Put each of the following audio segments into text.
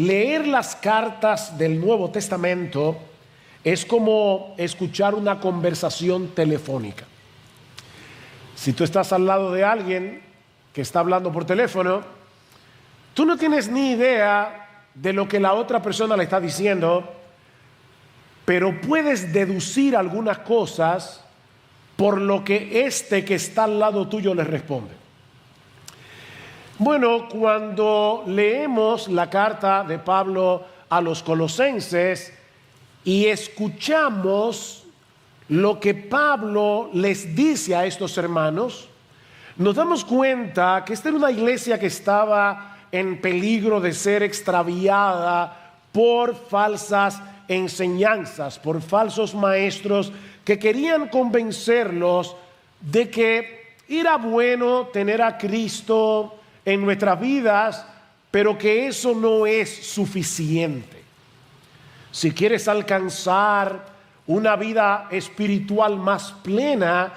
leer las cartas del Nuevo Testamento es como escuchar una conversación telefónica. Si tú estás al lado de alguien que está hablando por teléfono, tú no tienes ni idea de lo que la otra persona le está diciendo, pero puedes deducir algunas cosas por lo que este que está al lado tuyo le responde. Bueno, cuando leemos la carta de Pablo a los Colosenses y escuchamos lo que Pablo les dice a estos hermanos, nos damos cuenta que esta era una iglesia que estaba en peligro de ser extraviada por falsas enseñanzas, por falsos maestros que querían convencerlos de que era bueno tener a Cristo en nuestras vidas, pero que eso no es suficiente. Si quieres alcanzar una vida espiritual más plena,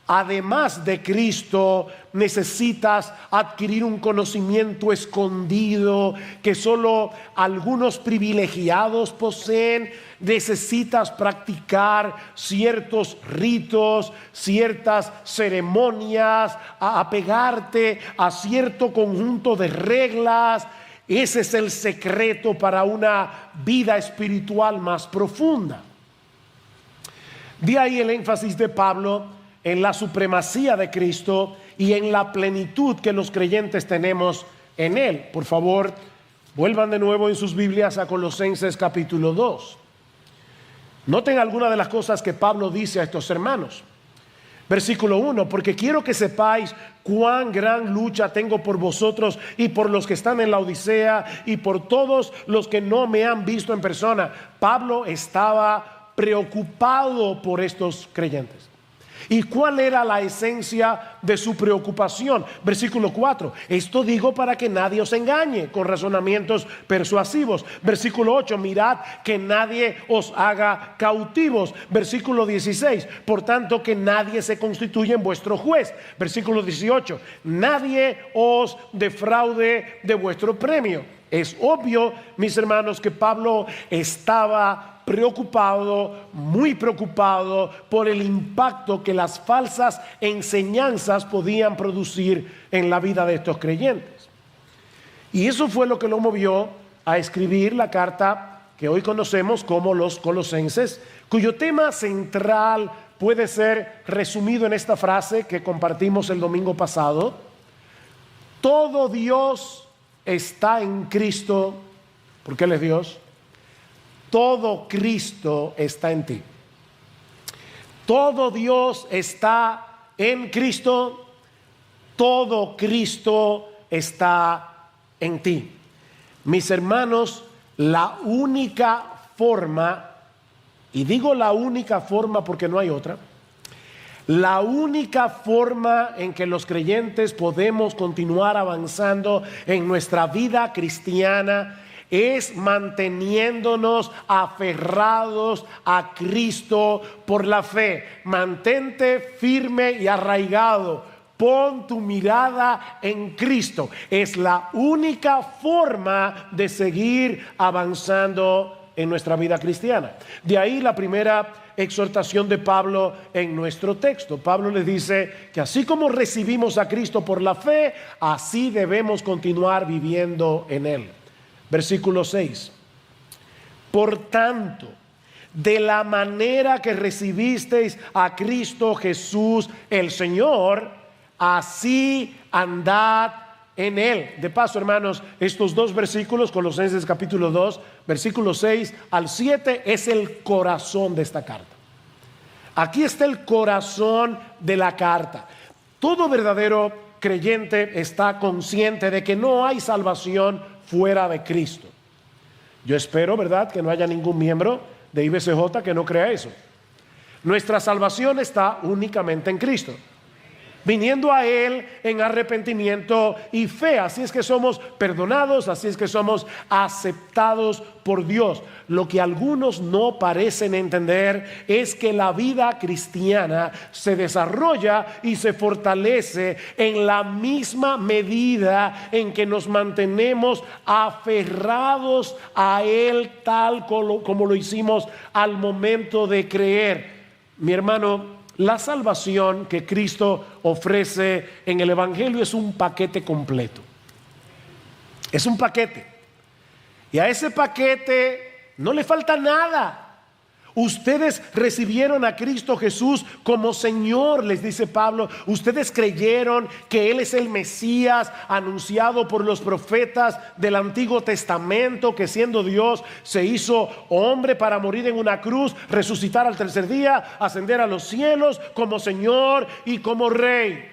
además de Cristo, necesitas adquirir un conocimiento escondido que solo algunos privilegiados poseen. Necesitas practicar ciertos ritos, ciertas ceremonias, apegarte a cierto conjunto de reglas. Ese es el secreto para una vida espiritual más profunda. De ahí el énfasis de Pablo en la supremacía de Cristo y en la plenitud que los creyentes tenemos en Él. Por favor, vuelvan de nuevo en sus Biblias a Colosenses capítulo 2. Noten algunas de las cosas que Pablo dice a estos hermanos. Versículo 1, porque quiero que sepáis cuán gran lucha tengo por vosotros y por los que están en la Odisea y por todos los que no me han visto en persona. Pablo estaba preocupado por estos creyentes. ¿Y cuál era la esencia de su preocupación? Versículo 4, esto digo para que nadie os engañe con razonamientos persuasivos. Versículo 8, mirad que nadie os haga cautivos. Versículo 16, por tanto que nadie se constituya en vuestro juez. Versículo 18, nadie os defraude de vuestro premio. Es obvio, mis hermanos, que Pablo estaba preocupado, muy preocupado por el impacto que las falsas enseñanzas podían producir en la vida de estos creyentes. Y eso fue lo que lo movió a escribir la carta que hoy conocemos como los Colosenses, cuyo tema central puede ser resumido en esta frase que compartimos el domingo pasado: todo Dios está en Cristo, porque Él es Dios. Todo Cristo está en ti. Todo Dios está en Cristo. Todo Cristo está en ti. Mis hermanos, la única forma, y digo la única forma porque no hay otra, la única forma en que los creyentes podemos continuar avanzando en nuestra vida cristiana es manteniéndonos aferrados a Cristo por la fe. Mantente firme y arraigado. Pon tu mirada en Cristo. Es la única forma de seguir avanzando en nuestra vida cristiana. De ahí la primera exhortación de Pablo en nuestro texto. Pablo les dice que así como recibimos a Cristo por la fe, así debemos continuar viviendo en Él. Versículo 6. Por tanto, de la manera que recibisteis a Cristo Jesús el Señor, así andad en Él. De paso, hermanos, estos dos versículos, Colosenses capítulo 2, versículos 6 al 7, es el corazón de esta carta. Aquí está el corazón de la carta. Todo verdadero creyente está consciente de que no hay salvación fuera de Cristo. Yo espero, ¿verdad?, que no haya ningún miembro de IBCJ que no crea eso. Nuestra salvación está únicamente en Cristo. viniendo a Él en arrepentimiento y fe. Así es que somos perdonados, así es que somos aceptados por Dios. Lo que algunos no parecen entender es que la vida cristiana se desarrolla y se fortalece en la misma medida en que nos mantenemos aferrados a Él, tal como lo hicimos al momento de creer. Mi hermano, la salvación que Cristo ofrece en el Evangelio es un paquete completo. Es un paquete. Y a ese paquete no le falta nada. Ustedes recibieron a Cristo Jesús como Señor, les dice Pablo. Ustedes creyeron que Él es el Mesías anunciado por los profetas del Antiguo Testamento, que siendo Dios se hizo hombre para morir en una cruz, resucitar al tercer día, ascender a los cielos como Señor y como Rey.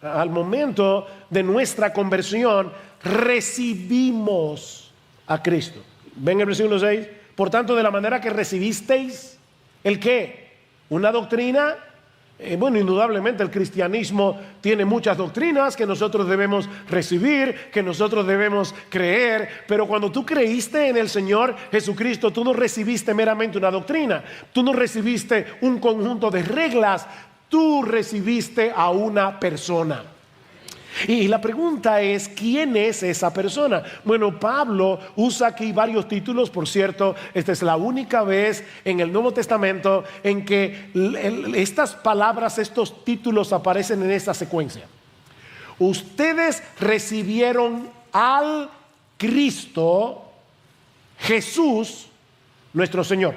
Al momento de nuestra conversión recibimos a Cristo. ¿Ven el versículo 6? Por tanto, de la manera que recibisteis, ¿el qué? ¿Una doctrina? Bueno, indudablemente el cristianismo tiene muchas doctrinas que nosotros debemos recibir, que nosotros debemos creer, pero cuando tú creíste en el Señor Jesucristo, tú no recibiste meramente una doctrina, tú no recibiste un conjunto de reglas, tú recibiste a una persona. Y la pregunta es, ¿quién es esa persona? Bueno, Pablo usa aquí varios títulos. Por cierto, esta es la única vez en el Nuevo Testamento en que estas palabras, estos títulos aparecen en esta secuencia. Ustedes recibieron al Cristo Jesús, nuestro Señor.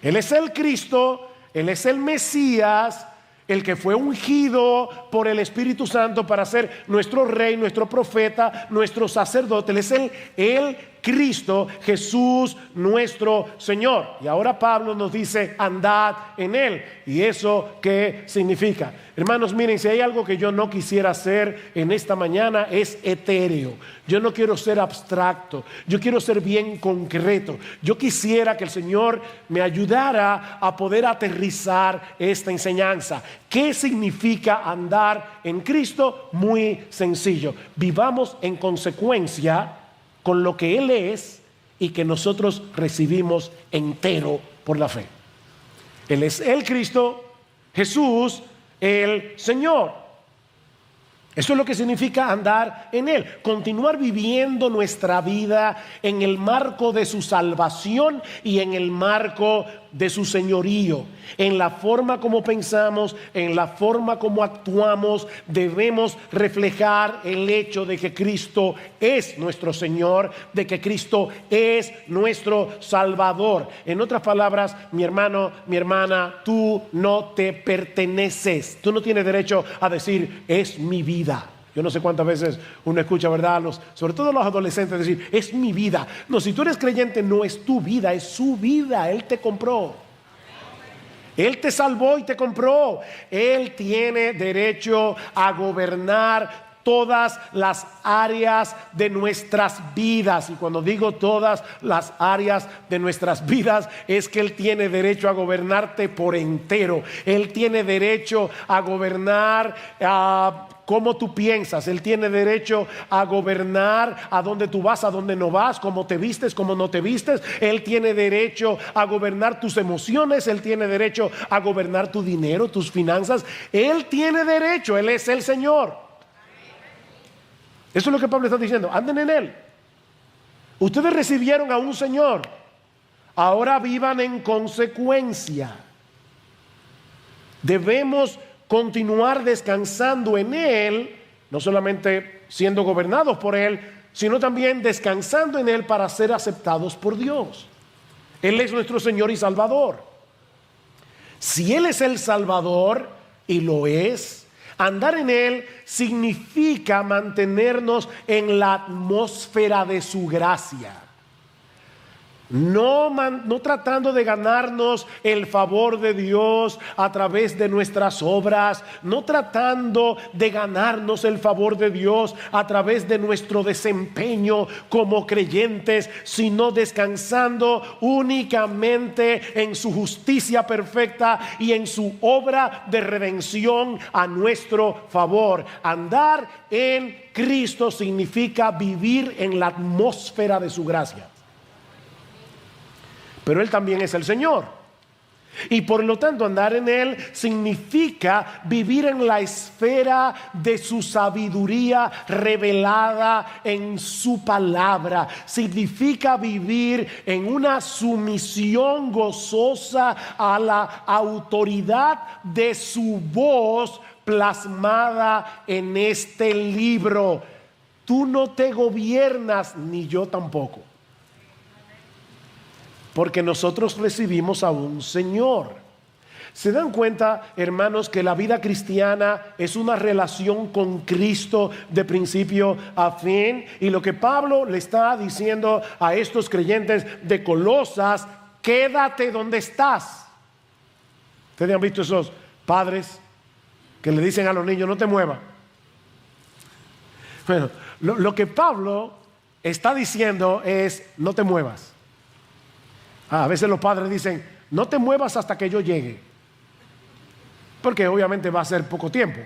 Él es el Cristo, Él es el Mesías, el que fue ungido por el Espíritu Santo para ser nuestro Rey, nuestro profeta, nuestro sacerdote. Él es el Cristo, Jesús, nuestro Señor. Y ahora Pablo nos dice, andad en Él. ¿Y eso qué significa? Hermanos, miren, si hay algo que yo no quisiera hacer en esta mañana es etéreo. Yo no quiero ser abstracto, yo quiero ser bien concreto. Yo quisiera que el Señor me ayudara a poder aterrizar esta enseñanza. ¿Qué significa andar en Cristo? Muy sencillo. Vivamos en consecuencia con lo que Él es y que nosotros recibimos entero por la fe. Él es el Cristo, Jesús, el Señor. Eso es lo que significa andar en Él, continuar viviendo nuestra vida en el marco de su salvación y en el marco de su señorío. En la forma como pensamos, en la forma como actuamos, debemos reflejar el hecho de que Cristo es nuestro Señor, de que Cristo es nuestro Salvador. En otras palabras, mi hermano, mi hermana, tú no te perteneces. Tú no tienes derecho a decir, es mi vida. Yo no sé cuántas veces uno escucha, ¿verdad? Sobre todo los adolescentes decir, es mi vida. No, si tú eres creyente, no es tu vida, es su vida. Él te compró. Él te salvó y te compró. Él tiene derecho a gobernar todas las áreas de nuestras vidas. Y cuando digo todas las áreas de nuestras vidas, es que Él tiene derecho a gobernarte por entero. Él tiene derecho a gobernar cómo tú piensas. Él tiene derecho a gobernar a dónde tú vas, a dónde no vas, cómo te vistes, cómo no te vistes. Él tiene derecho a gobernar tus emociones. Él tiene derecho a gobernar tu dinero, tus finanzas. Él tiene derecho. Él es el Señor. Eso es lo que Pablo está diciendo. Anden en Él. Ustedes recibieron a un Señor. Ahora vivan en consecuencia. Debemos continuar descansando en Él, no solamente siendo gobernados por Él, sino también descansando en Él para ser aceptados por Dios. Él es nuestro Señor y Salvador. Si Él es el Salvador, y lo es, andar en Él significa mantenernos en la atmósfera de su gracia. No tratando de ganarnos el favor de Dios a través de nuestras obras, no tratando de ganarnos el favor de Dios a través de nuestro desempeño como creyentes, sino descansando únicamente en su justicia perfecta y en su obra de redención a nuestro favor. Andar en Cristo significa vivir en la atmósfera de su gracia. Pero Él también es el Señor. Y por lo tanto, andar en Él significa vivir en la esfera de su sabiduría revelada en su palabra. Significa vivir en una sumisión gozosa a la autoridad de su voz plasmada en este libro. Tú no te gobiernas, ni yo tampoco. Porque nosotros recibimos a un Señor. ¿Se dan cuenta, hermanos, que la vida cristiana es una relación con Cristo de principio a fin? Y lo que Pablo le está diciendo a estos creyentes de Colosas: quédate donde estás. ¿Ustedes han visto esos padres que le dicen a los niños: no te muevas? Bueno, lo que Pablo está diciendo es: no te muevas. A veces los padres dicen: no te muevas hasta que yo llegue, porque obviamente va a ser poco tiempo.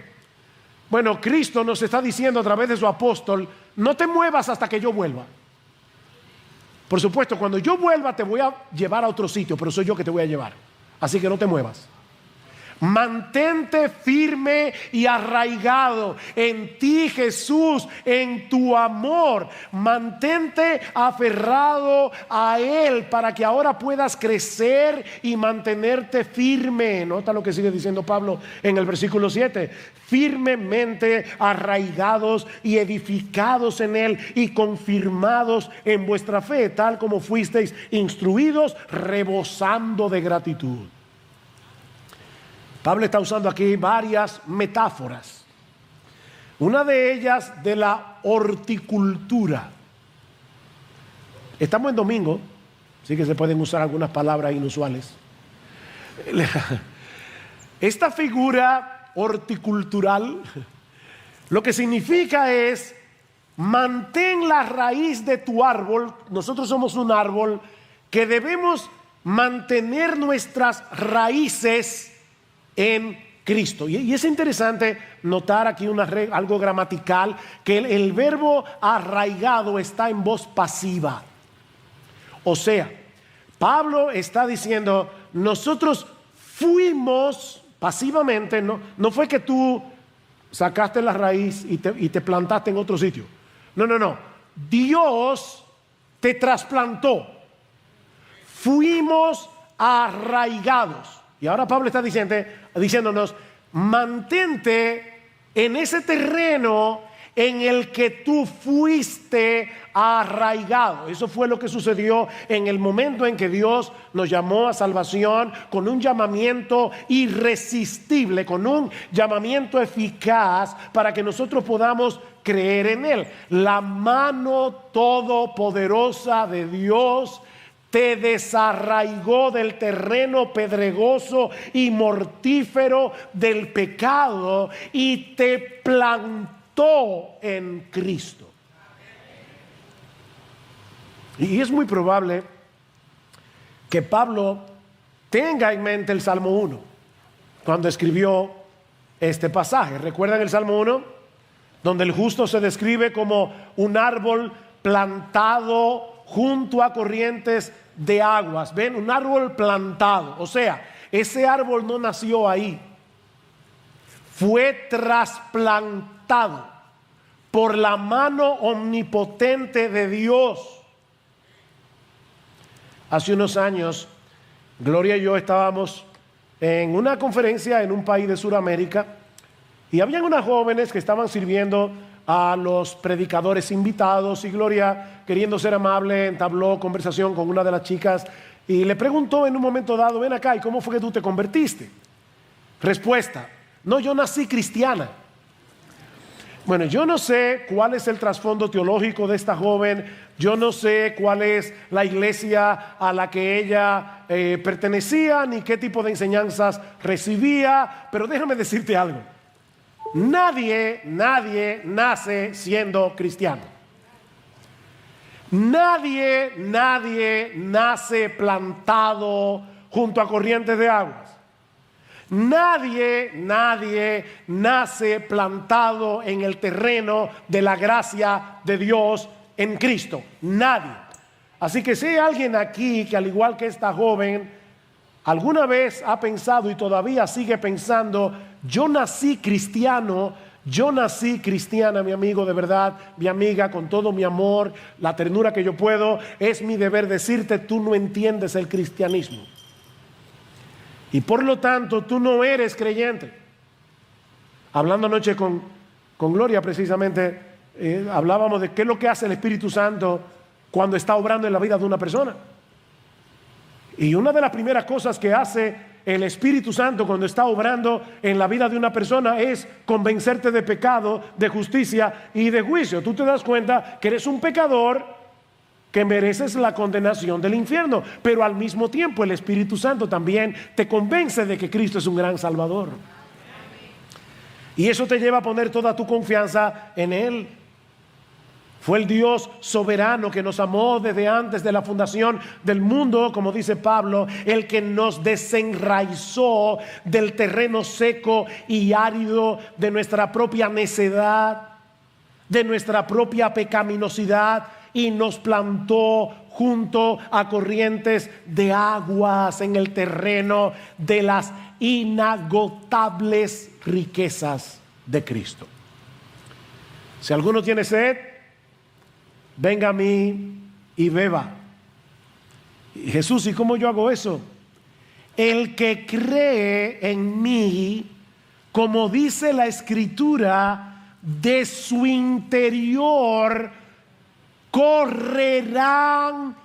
Bueno, Cristo nos está diciendo a través de su apóstol: no te muevas hasta que yo vuelva. Por supuesto, cuando yo vuelva te voy a llevar a otro sitio, pero soy yo que te voy a llevar, así que no te muevas. Mantente firme y arraigado en ti, Jesús, en tu amor. Mantente aferrado a Él para que ahora puedas crecer y mantenerte firme. Nota lo que sigue diciendo Pablo en el versículo 7. Firmemente arraigados y edificados en Él y confirmados en vuestra fe, tal como fuisteis instruidos, rebosando de gratitud. Pablo está usando aquí varias metáforas. Una de ellas de la horticultura. Estamos en domingo, así que se pueden usar algunas palabras inusuales. Esta figura horticultural lo que significa es: mantén la raíz de tu árbol. Nosotros somos un árbol que debemos mantener nuestras raíces en Cristo. Y es interesante notar aquí algo gramatical, que el verbo arraigado está en voz pasiva. O sea, Pablo está diciendo: nosotros fuimos pasivamente, no fue que tú sacaste la raíz y te plantaste en otro sitio. No. Dios te trasplantó. Fuimos arraigados. Y ahora Pablo está diciéndonos: mantente en ese terreno en el que tú fuiste arraigado. Eso fue lo que sucedió en el momento en que Dios nos llamó a salvación, con un llamamiento irresistible, con un llamamiento eficaz para que nosotros podamos creer en Él. La mano todopoderosa de Dios te desarraigó del terreno pedregoso y mortífero del pecado y te plantó en Cristo. Y es muy probable que Pablo tenga en mente el Salmo 1 cuando escribió este pasaje. ¿Recuerdan el Salmo 1? Donde el justo se describe como un árbol plantado junto a corrientes de aguas. ¿Ven? Un árbol plantado. O sea, ese árbol no nació ahí. Fue trasplantado por la mano omnipotente de Dios. Hace unos años, Gloria y yo estábamos en una conferencia en un país de Sudamérica y habían unas jóvenes que estaban sirviendo a los predicadores invitados, y Gloria, queriendo ser amable, entabló conversación con una de las chicas y le preguntó en un momento dado: ven acá, ¿y cómo fue que tú te convertiste? Respuesta: no, yo nací cristiana. Bueno, yo no sé cuál es el trasfondo teológico de esta joven, yo no sé cuál es la iglesia a la que ella pertenecía, ni qué tipo de enseñanzas recibía, pero déjame decirte algo. Nadie nace siendo cristiano. Nadie nace plantado junto a corrientes de aguas. Nadie nace plantado en el terreno de la gracia de Dios en Cristo. Nadie. Así que si hay alguien aquí que, al igual que esta joven, alguna vez ha pensado y todavía sigue pensando: yo nací cristiano, yo nací cristiana, mi amigo, de verdad, mi amiga, con todo mi amor, la ternura que yo puedo, es mi deber decirte: tú no entiendes el cristianismo. Y por lo tanto, tú no eres creyente. Hablando anoche con Gloria, precisamente, hablábamos de qué es lo que hace el Espíritu Santo cuando está obrando en la vida de una persona. Y una de las primeras cosas que hace el Espíritu Santo cuando está obrando en la vida de una persona es convencerte de pecado, de justicia y de juicio. Tú te das cuenta que eres un pecador, que mereces la condenación del infierno, pero al mismo tiempo el Espíritu Santo también te convence de que Cristo es un gran Salvador. Y eso te lleva a poner toda tu confianza en Él. Fue el Dios soberano que nos amó desde antes de la fundación del mundo, como dice Pablo, el que nos desenraizó del terreno seco y árido de nuestra propia necedad, de nuestra propia pecaminosidad, y nos plantó junto a corrientes de aguas en el terreno de las inagotables riquezas de Cristo. Si alguno tiene sed, venga a mí y beba. Y Jesús, ¿y cómo yo hago eso? El que cree en mí, como dice la Escritura, de su interior correrán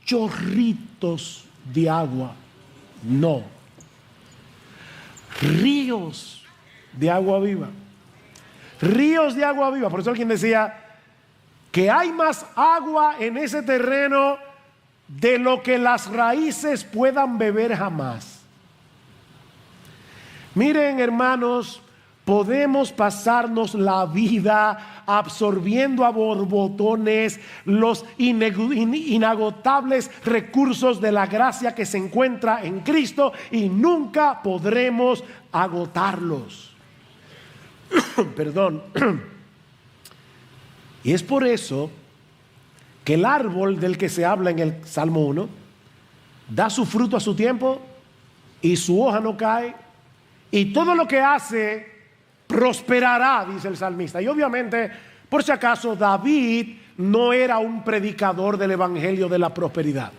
chorritos de agua. No, ríos de agua viva. Ríos de agua viva. Por eso alguien decía que hay más agua en ese terreno de lo que las raíces puedan beber jamás. Miren, hermanos, podemos pasarnos la vida absorbiendo a borbotones los inagotables recursos de la gracia que se encuentra en Cristo y nunca podremos agotarlos. Perdón. Y es por eso que el árbol del que se habla en el Salmo 1 da su fruto a su tiempo y su hoja no cae, y todo lo que hace prosperará, dice el salmista. Y obviamente, por si acaso, David no era un predicador del evangelio de la prosperidad,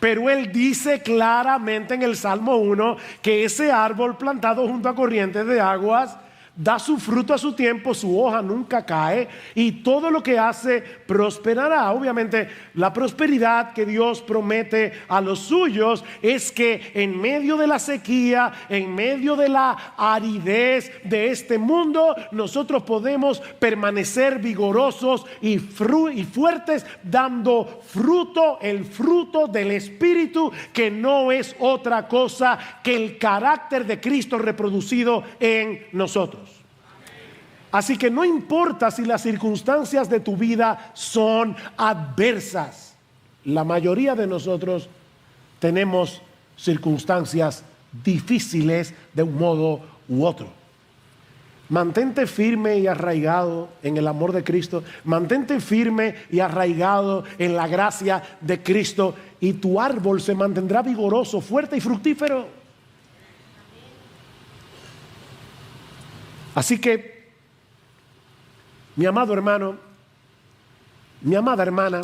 pero él dice claramente en el Salmo 1 que ese árbol plantado junto a corrientes de aguas da su fruto a su tiempo, su hoja nunca cae y todo lo que hace prosperará. Obviamente, la prosperidad que Dios promete a los suyos es que en medio de la sequía, en medio de la aridez de este mundo, nosotros podemos permanecer vigorosos y fuertes, dando fruto, el fruto del Espíritu, que no es otra cosa que el carácter de Cristo reproducido en nosotros. Así que no importa si las circunstancias de tu vida son adversas. La mayoría de nosotros tenemos circunstancias difíciles de un modo u otro. Mantente firme y arraigado en el amor de Cristo. Mantente firme y arraigado en la gracia de Cristo y tu árbol se mantendrá vigoroso, fuerte y fructífero. Así que, mi amado hermano, mi amada hermana,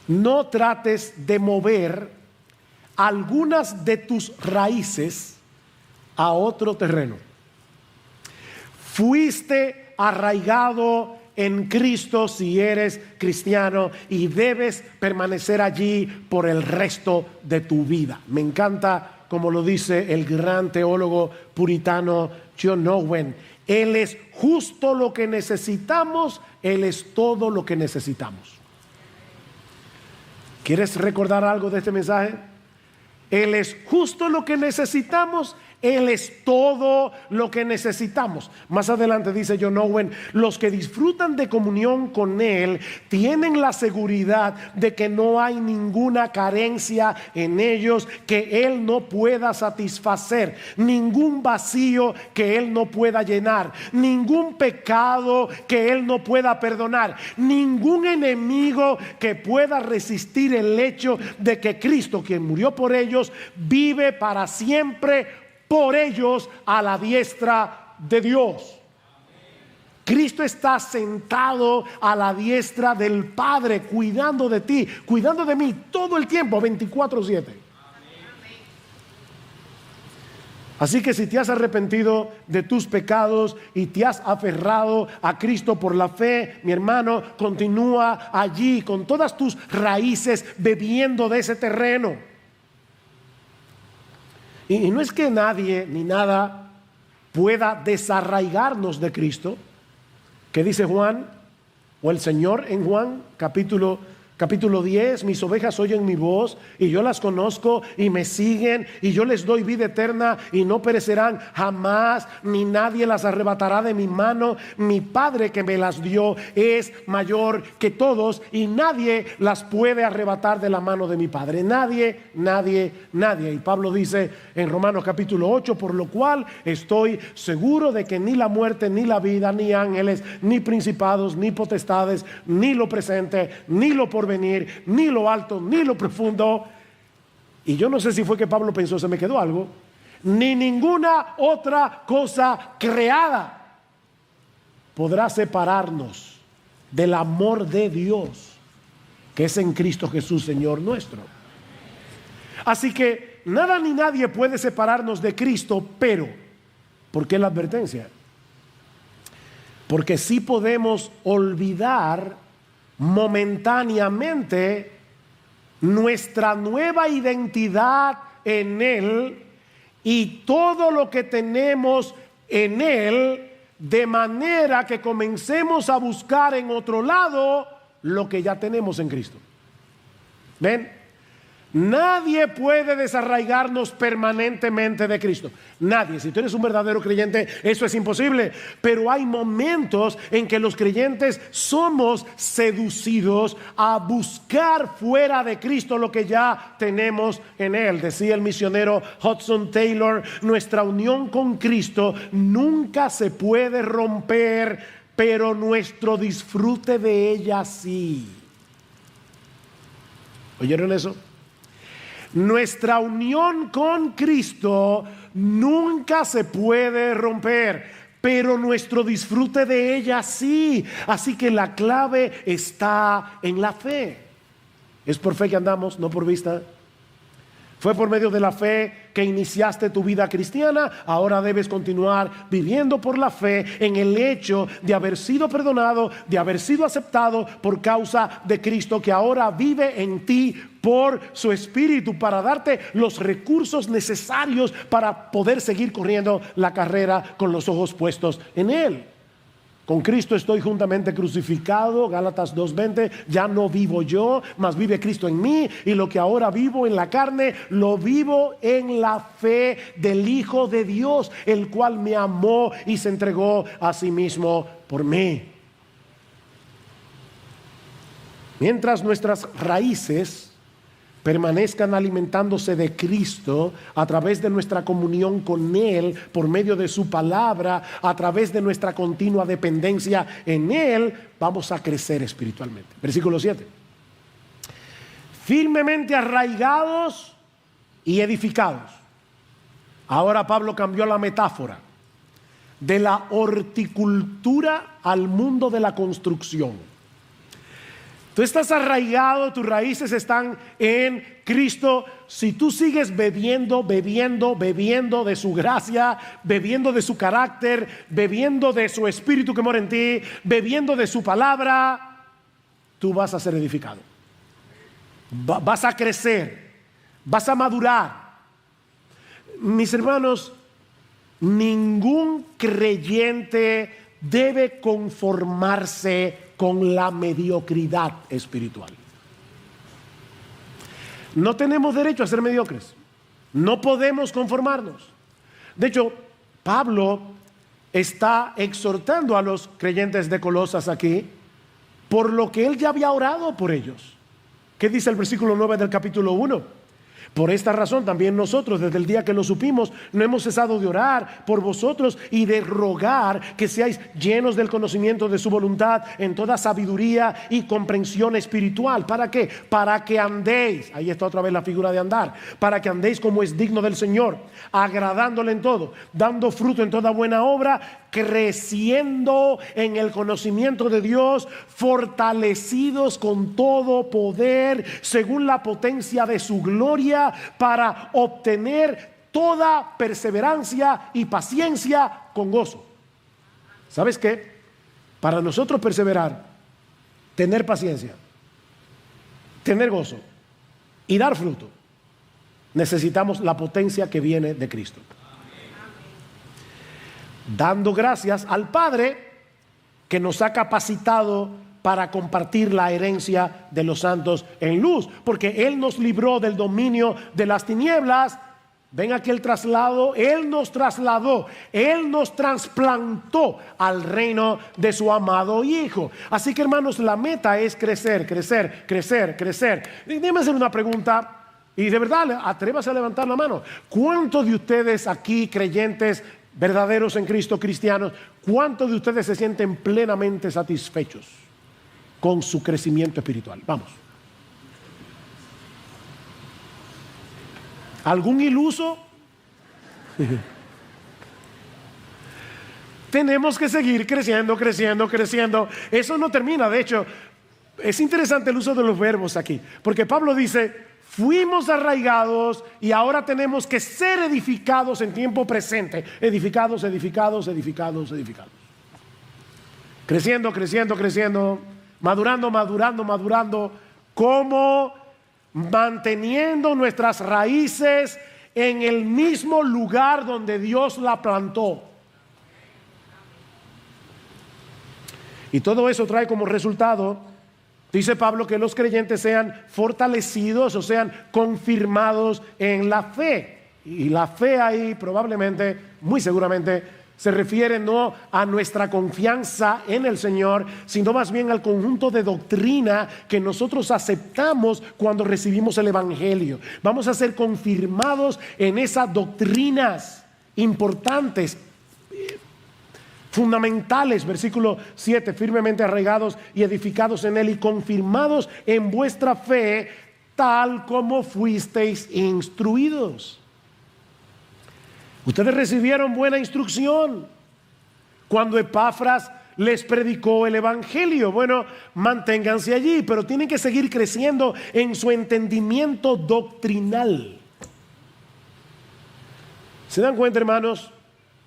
no trates de mover algunas de tus raíces a otro terreno. Fuiste arraigado en Cristo si eres cristiano y debes permanecer allí por el resto de tu vida. Me encanta como lo dice el gran teólogo puritano John Owen. Él es justo lo que necesitamos, Él es todo lo que necesitamos. ¿Quieres recordar algo de este mensaje? Él es justo lo que necesitamos, Él es todo lo que necesitamos. Más adelante dice John Owen, los que disfrutan de comunión con Él tienen la seguridad de que no hay ninguna carencia en ellos que Él no pueda satisfacer, ningún vacío que Él no pueda llenar, ningún pecado que Él no pueda perdonar, ningún enemigo que pueda resistir el hecho de que Cristo, quien murió por ellos, vive para siempre por ellos a la diestra de Dios. Cristo está sentado a la diestra del Padre, cuidando de ti, cuidando de mí todo el tiempo, 24/7. Así que si te has arrepentido de tus pecados y te has aferrado a Cristo por la fe, mi hermano, continúa allí con todas tus raíces bebiendo de ese terreno. Y no es que nadie ni nada pueda desarraigarnos de Cristo, que dice Juan, o el Señor en Juan capítulo 10, mis ovejas oyen mi voz y yo las conozco y me siguen y yo les doy vida eterna y no perecerán jamás, ni nadie las arrebatará de mi mano. Mi Padre que me las dio es mayor que todos y nadie las puede arrebatar de la mano de mi Padre. Nadie. Y Pablo dice en Romanos capítulo 8, por lo cual estoy seguro de que ni la muerte, ni la vida, ni ángeles, ni principados, ni potestades, ni lo presente, ni lo por venir, ni lo alto, ni lo profundo. Y yo no sé si fue que Pablo pensó, se me quedó algo, ni ninguna otra cosa creada podrá separarnos del amor de Dios que es en Cristo Jesús, Señor nuestro. Así que nada ni nadie puede separarnos de Cristo, pero ¿por qué la advertencia? Porque sí podemos olvidar momentáneamente nuestra nueva identidad en Él y todo lo que tenemos en Él, de manera que comencemos a buscar en otro lado lo que ya tenemos en Cristo. ¿Ven? Nadie puede desarraigarnos permanentemente de Cristo. Nadie. Si tú eres un verdadero creyente, eso es imposible. Pero hay momentos en que los creyentes somos seducidos a buscar fuera de Cristo lo que ya tenemos en Él. Decía el misionero Hudson Taylor, nuestra unión con Cristo nunca se puede romper, pero nuestro disfrute de ella sí. ¿Oyeron eso? Nuestra unión con Cristo nunca se puede romper, pero nuestro disfrute de ella sí. Así que la clave está en la fe. Es por fe que andamos, no por vista. Fue por medio de la fe que iniciaste tu vida cristiana. Ahora debes continuar viviendo por la fe en el hecho de haber sido perdonado, de haber sido aceptado por causa de Cristo, que ahora vive en ti por su Espíritu para darte los recursos necesarios para poder seguir corriendo la carrera con los ojos puestos en Él. Con Cristo estoy juntamente crucificado, Gálatas 2:20, ya no vivo yo, mas vive Cristo en mí, y lo que ahora vivo en la carne, lo vivo en la fe del Hijo de Dios, el cual me amó y se entregó a sí mismo por mí. Mientras nuestras raíces permanezcan alimentándose de Cristo a través de nuestra comunión con Él, por medio de su palabra, a través de nuestra continua dependencia en Él, vamos a crecer espiritualmente. Versículo 7. Firmemente arraigados y edificados. Ahora Pablo cambió la metáfora de la horticultura al mundo de la construcción. Tú estás arraigado, tus raíces están en Cristo. Si tú sigues bebiendo de su gracia, bebiendo de su carácter, bebiendo de su espíritu que mora en ti, bebiendo de su palabra, tú vas a ser edificado. Vas a crecer, vas a madurar. Mis hermanos, ningún creyente debe conformarse con la mediocridad espiritual. No tenemos derecho a ser mediocres. No podemos conformarnos. De hecho, Pablo está exhortando a los creyentes de Colosas aquí por lo que él ya había orado por ellos. ¿Qué dice el versículo 9 del capítulo 1? Por esta razón también nosotros, desde el día que lo supimos, no hemos cesado de orar por vosotros y de rogar que seáis llenos del conocimiento de su voluntad en toda sabiduría y comprensión espiritual. ¿Para qué? Para que andéis, ahí está otra vez la figura de andar, para que andéis como es digno del Señor, agradándole en todo, dando fruto en toda buena obra, creciendo en el conocimiento de Dios, fortalecidos con todo poder según la potencia de su gloria, para obtener toda perseverancia y paciencia con gozo. ¿Sabes qué? Para nosotros perseverar, tener paciencia, tener gozo y dar fruto, necesitamos la potencia que viene de Cristo. Dando gracias al Padre que nos ha capacitado para compartir la herencia de los santos en luz, porque Él nos libró del dominio de las tinieblas. Ven aquí el traslado. Él nos trasladó, Él nos trasplantó al reino de su amado Hijo. Así que, hermanos, la meta es crecer, crecer, crecer, crecer. Déjame hacer una pregunta, y de verdad, atrévase a levantar la mano. ¿Cuántos de ustedes aquí, creyentes verdaderos en Cristo, cristianos, cuántos de ustedes se sienten plenamente satisfechos con su crecimiento espiritual? Vamos. ¿Algún iluso? Tenemos que seguir creciendo, creciendo, creciendo. Eso no termina. De hecho, es interesante el uso de los verbos aquí, porque Pablo dice: fuimos arraigados y ahora tenemos que ser edificados en tiempo presente. Edificados, edificados, edificados, edificados. Creciendo, creciendo, creciendo. Madurando, madurando, madurando. Como manteniendo nuestras raíces en el mismo lugar donde Dios la plantó. Y todo eso trae como resultado, dice Pablo, que los creyentes sean fortalecidos o sean confirmados en la fe. Y la fe ahí probablemente, muy seguramente, se refiere no a nuestra confianza en el Señor, sino más bien al conjunto de doctrina que nosotros aceptamos cuando recibimos el Evangelio. Vamos a ser confirmados en esas doctrinas importantes, fundamentales. Versículo 7: firmemente arraigados y edificados en él y confirmados en vuestra fe, tal como fuisteis instruidos. Ustedes recibieron buena instrucción cuando Epafras les predicó el Evangelio. Bueno, manténganse allí, pero tienen que seguir creciendo en su entendimiento doctrinal. ¿Se dan cuenta, hermanos,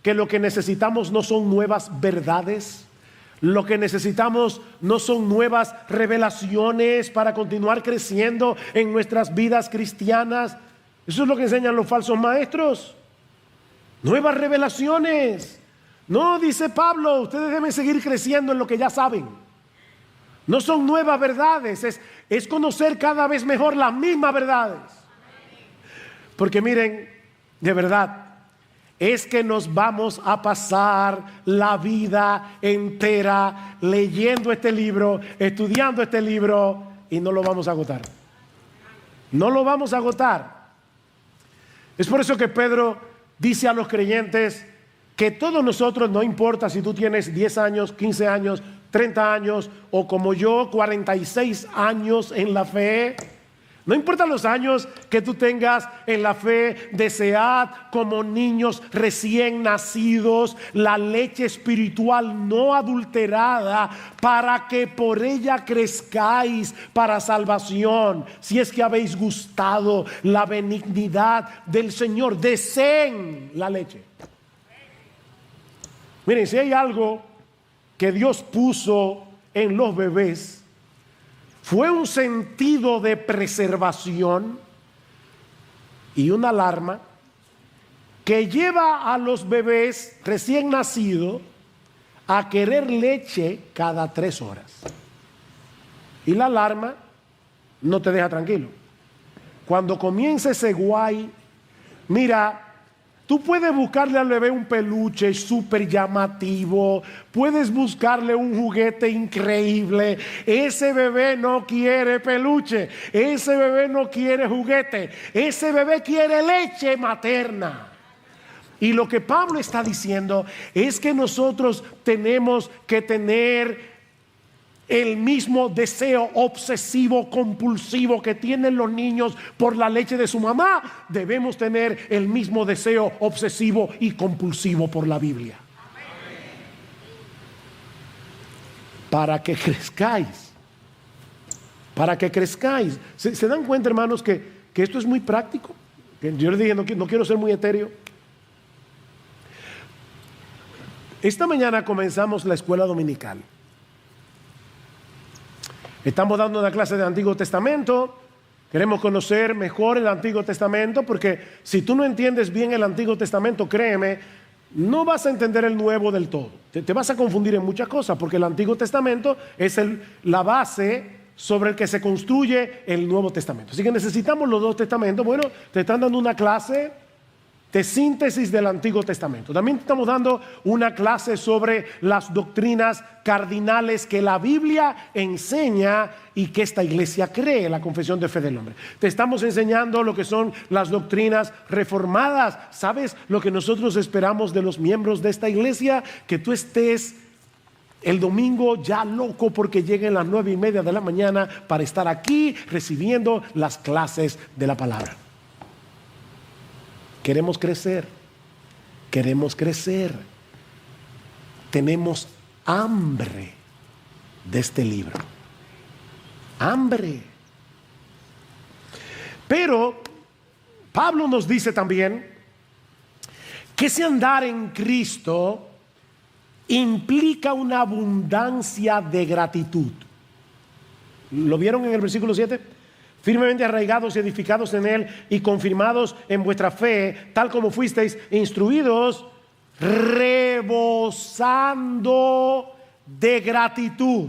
que lo que necesitamos no son nuevas verdades? Lo que necesitamos no son nuevas revelaciones para continuar creciendo en nuestras vidas cristianas. Eso es lo que enseñan los falsos maestros. Nuevas revelaciones. No, dice Pablo, ustedes deben seguir creciendo en lo que ya saben. No son nuevas verdades, es conocer cada vez mejor las mismas verdades. Porque miren, de verdad, es que nos vamos a pasar la vida entera leyendo este libro, estudiando este libro, y no lo vamos a agotar. No lo vamos a agotar. Es por eso que Pedro dice a los creyentes que todos nosotros, no importa si tú tienes 10 años, 15 años, 30 años o como yo 46 años en la fe, no importa los años que tú tengas en la fe, desead como niños recién nacidos la leche espiritual no adulterada, para que por ella crezcáis para salvación, si es que habéis gustado la benignidad del Señor. Deseen la leche. Miren, si hay algo que Dios puso en los bebés, fue un sentido de preservación y una alarma que lleva a los bebés recién nacidos a querer leche cada 3 horas. Y la alarma no te deja tranquilo. Cuando comienza ese guay, mira, tú puedes buscarle al bebé un peluche súper llamativo, puedes buscarle un juguete increíble. Ese bebé no quiere peluche, ese bebé no quiere juguete, ese bebé quiere leche materna. Y lo que Pablo está diciendo es que nosotros tenemos que tener el mismo deseo obsesivo, compulsivo que tienen los niños por la leche de su mamá. Debemos tener el mismo deseo obsesivo y compulsivo por la Biblia. Para que crezcáis. Para que crezcáis. ¿Se dan cuenta, hermanos, que esto es muy práctico? Yo les dije, no quiero ser muy etéreo. Esta mañana comenzamos la escuela dominical. Estamos dando una clase de Antiguo Testamento. Queremos conocer mejor el Antiguo Testamento, porque si tú no entiendes bien el Antiguo Testamento, créeme, no vas a entender el Nuevo del todo. Te vas a confundir en muchas cosas, porque el Antiguo Testamento es la base sobre el que se construye el Nuevo Testamento. Así que necesitamos los dos testamentos. Bueno, te están dando una clase de síntesis del Antiguo Testamento. También estamos dando una clase sobre las doctrinas cardinales que la Biblia enseña y que esta iglesia cree, la confesión de fe del hombre. Te estamos enseñando lo que son las doctrinas reformadas. ¿Sabes lo que nosotros esperamos de los miembros de esta iglesia? Que tú estés el domingo ya loco porque lleguen las 9:30 de la mañana para estar aquí recibiendo las clases de la palabra. Queremos crecer, queremos crecer. Tenemos hambre de este libro. Hambre. Pero Pablo nos dice también que ese andar en Cristo implica una abundancia de gratitud. ¿Lo vieron en el versículo 7? Firmemente arraigados y edificados en Él y confirmados en vuestra fe, tal como fuisteis instruidos, rebosando de gratitud.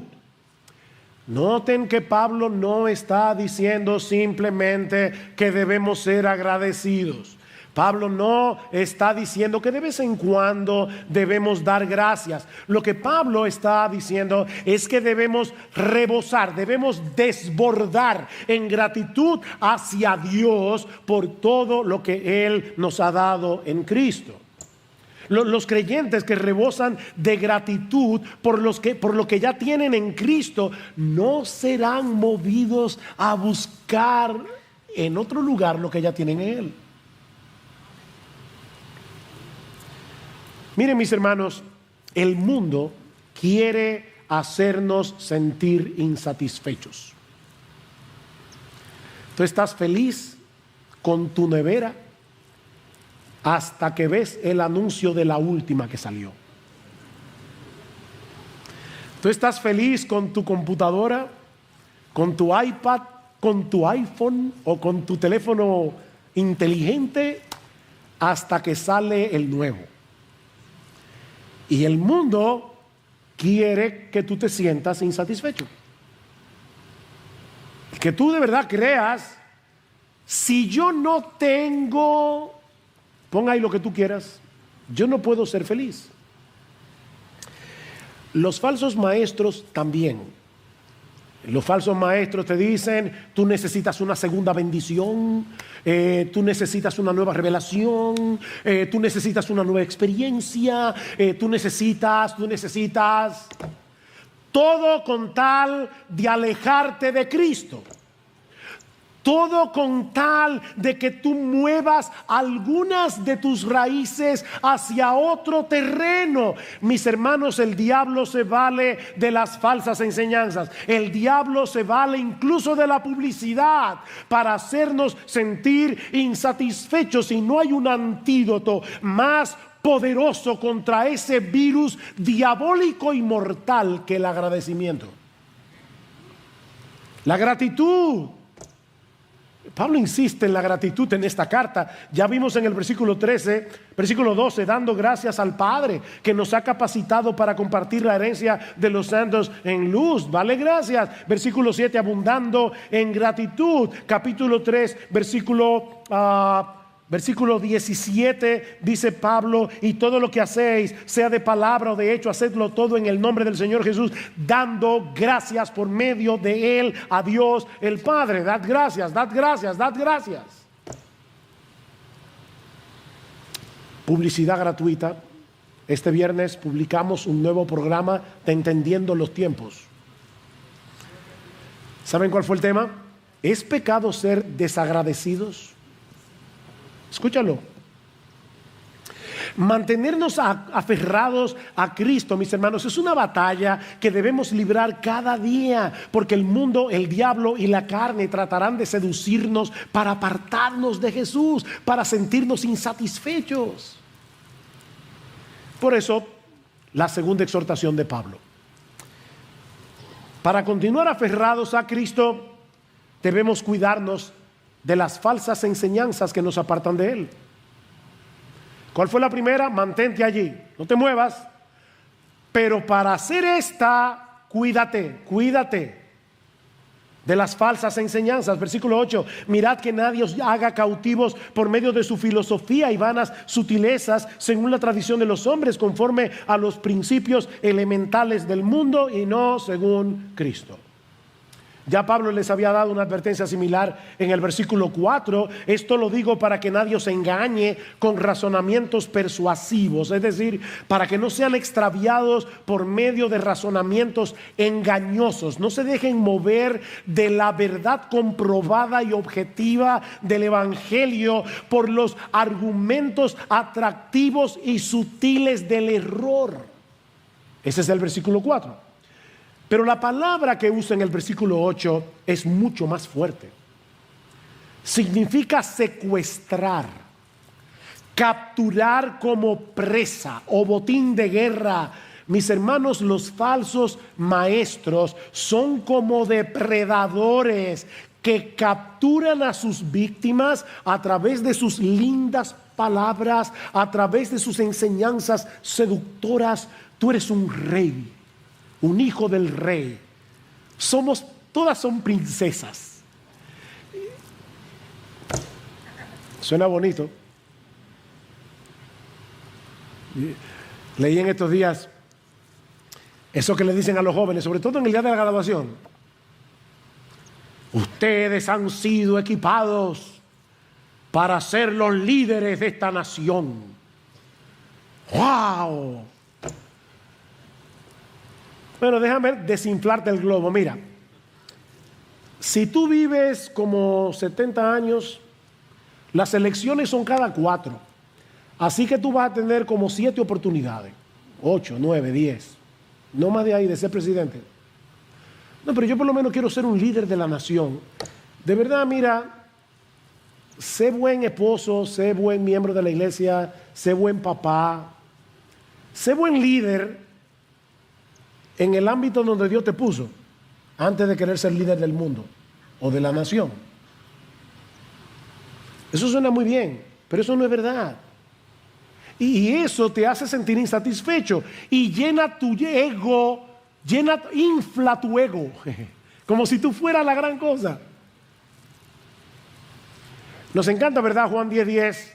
Noten que Pablo no está diciendo simplemente que debemos ser agradecidos. Pablo no está diciendo que de vez en cuando debemos dar gracias. Lo que Pablo está diciendo es que debemos rebosar, debemos desbordar en gratitud hacia Dios por todo lo que Él nos ha dado en Cristo. Los creyentes que rebosan de gratitud por lo que ya tienen en Cristo no serán movidos a buscar en otro lugar lo que ya tienen en Él. Miren, mis hermanos, el mundo quiere hacernos sentir insatisfechos. Tú estás feliz con tu nevera hasta que ves el anuncio de la última que salió. Tú estás feliz con tu computadora, con tu iPad, con tu iPhone o con tu teléfono inteligente hasta que sale el nuevo. Y el mundo quiere que tú te sientas insatisfecho. Que tú de verdad creas, si yo no tengo, pon ahí lo que tú quieras, yo no puedo ser feliz. Los falsos maestros también. Los falsos maestros te dicen, tú necesitas una segunda bendición, tú necesitas una nueva revelación, tú necesitas una nueva experiencia, tú necesitas, todo con tal de alejarte de Cristo. Todo con tal de que tú muevas algunas de tus raíces hacia otro terreno. Mis hermanos, el diablo se vale de las falsas enseñanzas. El diablo se vale incluso de la publicidad para hacernos sentir insatisfechos. Y no hay un antídoto más poderoso contra ese virus diabólico y mortal que el agradecimiento. La gratitud. Pablo insiste en la gratitud en esta carta. Ya vimos en el versículo 12, dando gracias al Padre que nos ha capacitado para compartir la herencia de los santos en luz. Vale, gracias. Versículo 7, abundando en gratitud. Capítulo 3, Versículo 17 dice Pablo: y todo lo que hacéis, sea de palabra o de hecho, hacedlo todo en el nombre del Señor Jesús, dando gracias por medio de Él a Dios el Padre. Dad gracias, dad gracias, dad gracias. Publicidad gratuita. Este viernes publicamos un nuevo programa de Entendiendo los Tiempos. ¿Saben cuál fue el tema? ¿Es pecado ser desagradecidos? Escúchalo. Mantenernos aferrados a Cristo, mis hermanos, es una batalla que debemos librar cada día, porque el mundo, el diablo y la carne tratarán de seducirnos para apartarnos de Jesús, para sentirnos insatisfechos. Por eso, la segunda exhortación de Pablo: para continuar aferrados a Cristo, debemos cuidarnos de las falsas enseñanzas que nos apartan de Él. ¿Cuál fue la primera? Mantente allí, no te muevas. Pero para hacer esta, cuídate de las falsas enseñanzas. Versículo 8: mirad que nadie os haga cautivos por medio de su filosofía y vanas sutilezas, según la tradición de los hombres, conforme a los principios elementales del mundo y no según Cristo. Ya Pablo les había dado una advertencia similar en el versículo 4. Esto lo digo para que nadie os engañe con razonamientos persuasivos, es decir, para que no sean extraviados por medio de razonamientos engañosos. No se dejen mover de la verdad comprobada y objetiva del Evangelio por los argumentos atractivos y sutiles del error. Ese es el versículo 4. Pero la palabra que usa en el versículo 8 es mucho más fuerte. Significa secuestrar, capturar como presa o botín de guerra. Mis hermanos, los falsos maestros son como depredadores que capturan a sus víctimas a través de sus lindas palabras, a través de sus enseñanzas seductoras. Tú eres un rey, un hijo del rey. Todas son princesas. Suena bonito. Leí en estos días eso que le dicen a los jóvenes, sobre todo en el día de la graduación: ustedes han sido equipados para ser los líderes de esta nación. ¡Wow! Bueno, déjame desinflarte el globo. Mira, si tú vives como 70 años, las elecciones son cada 4. Así que tú vas a tener como 7 oportunidades. 8, 9, 10. No más de ahí de ser presidente. No, pero yo por lo menos quiero ser un líder de la nación. De verdad, mira, sé buen esposo, sé buen miembro de la iglesia, sé buen papá, sé buen líder en el ámbito donde Dios te puso, antes de querer ser líder del mundo o de la nación. Eso suena muy bien, pero eso no es verdad. Y eso te hace sentir insatisfecho y llena tu ego, infla tu ego, como si tú fueras la gran cosa. Nos encanta, ¿verdad? Juan 10:10.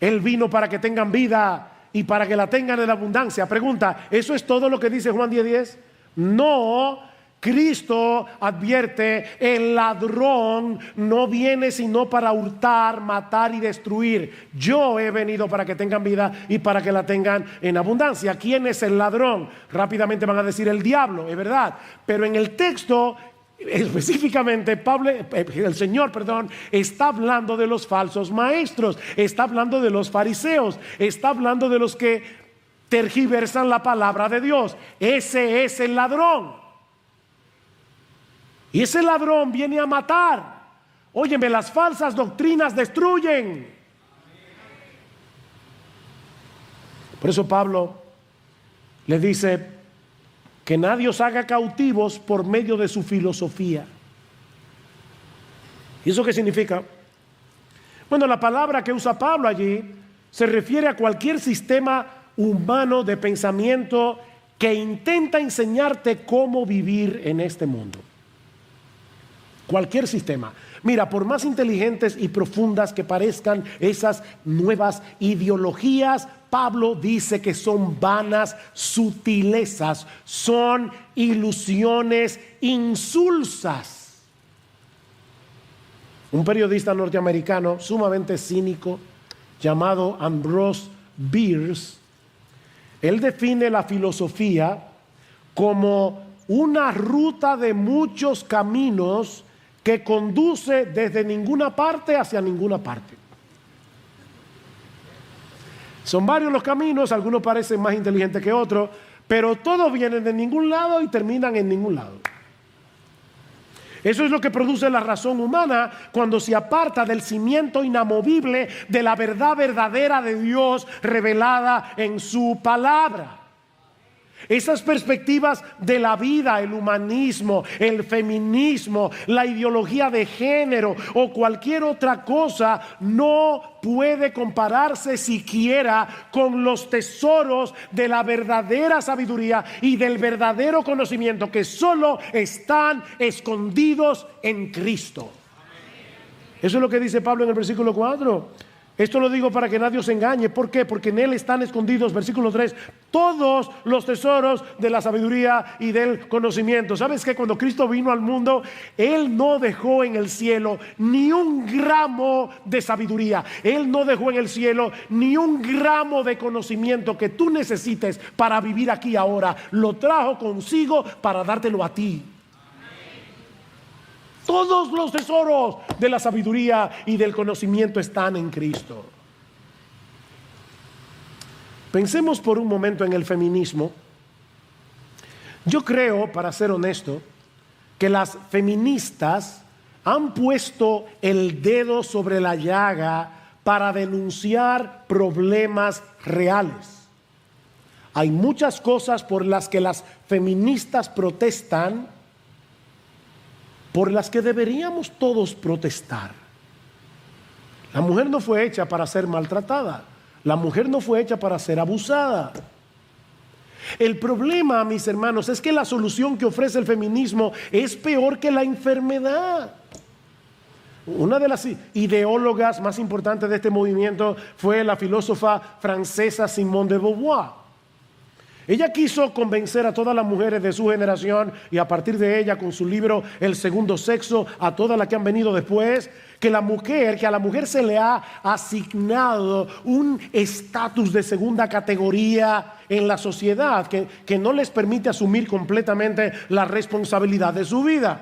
Él vino para que tengan vida y para que la tengan en abundancia. Pregunta: ¿eso es todo lo que dice Juan 10:10? No. Cristo advierte: el ladrón no viene sino para hurtar, matar y destruir. Yo he venido para que tengan vida y para que la tengan en abundancia. ¿Quién es el ladrón? Rápidamente van a decir: el diablo, es verdad. Pero en el texto específicamente el Señor está hablando de los falsos maestros, está hablando de los fariseos, está hablando de los que tergiversan la palabra de Dios. Ese es el ladrón. Y ese ladrón viene a matar. Óyeme, las falsas doctrinas destruyen. Por eso Pablo le dice que nadie os haga cautivos por medio de su filosofía. ¿Y eso qué significa? Bueno, la palabra que usa Pablo allí se refiere a cualquier sistema humano de pensamiento que intenta enseñarte cómo vivir en este mundo. Cualquier sistema. Mira, por más inteligentes y profundas que parezcan esas nuevas ideologías, Pablo dice que son vanas sutilezas, son ilusiones insulsas. Un periodista norteamericano sumamente cínico llamado Ambrose Bierce, él define la filosofía como una ruta de muchos caminos que conduce desde ninguna parte hacia ninguna parte. Son varios los caminos, algunos parecen más inteligentes que otros, pero todos vienen de ningún lado y terminan en ningún lado. Eso es lo que produce la razón humana cuando se aparta del cimiento inamovible de la verdad verdadera de Dios revelada en su palabra. Esas perspectivas de la vida, el humanismo, el feminismo, la ideología de género o cualquier otra cosa no puede compararse siquiera con los tesoros de la verdadera sabiduría y del verdadero conocimiento que solo están escondidos en Cristo. Eso es lo que dice Pablo en el versículo 4. Esto lo digo para que nadie os engañe. ¿Por qué? Porque en él están escondidos, versículo 3, todos los tesoros de la sabiduría y del conocimiento. ¿Sabes que cuando Cristo vino al mundo, él no dejó en el cielo ni un gramo de sabiduría? Él no dejó en el cielo ni un gramo de conocimiento que tú necesites para vivir aquí ahora. Lo trajo consigo para dártelo a ti. Todos los tesoros de la sabiduría y del conocimiento están en Cristo. Pensemos por un momento en el feminismo. Yo creo, para ser honesto, que las feministas han puesto el dedo sobre la llaga para denunciar problemas reales. Hay muchas cosas por las que las feministas protestan, por las que deberíamos todos protestar. La mujer no fue hecha para ser maltratada. La mujer no fue hecha para ser abusada. El problema, mis hermanos, es que la solución que ofrece el feminismo es peor que la enfermedad. Una de las ideólogas más importantes de este movimiento fue la filósofa francesa Simone de Beauvoir. Ella quiso convencer a todas las mujeres de su generación y a partir de ella, con su libro El Segundo Sexo, a todas las que han venido después, que a la mujer se le ha asignado un estatus de segunda categoría en la sociedad que no les permite asumir completamente la responsabilidad de su vida.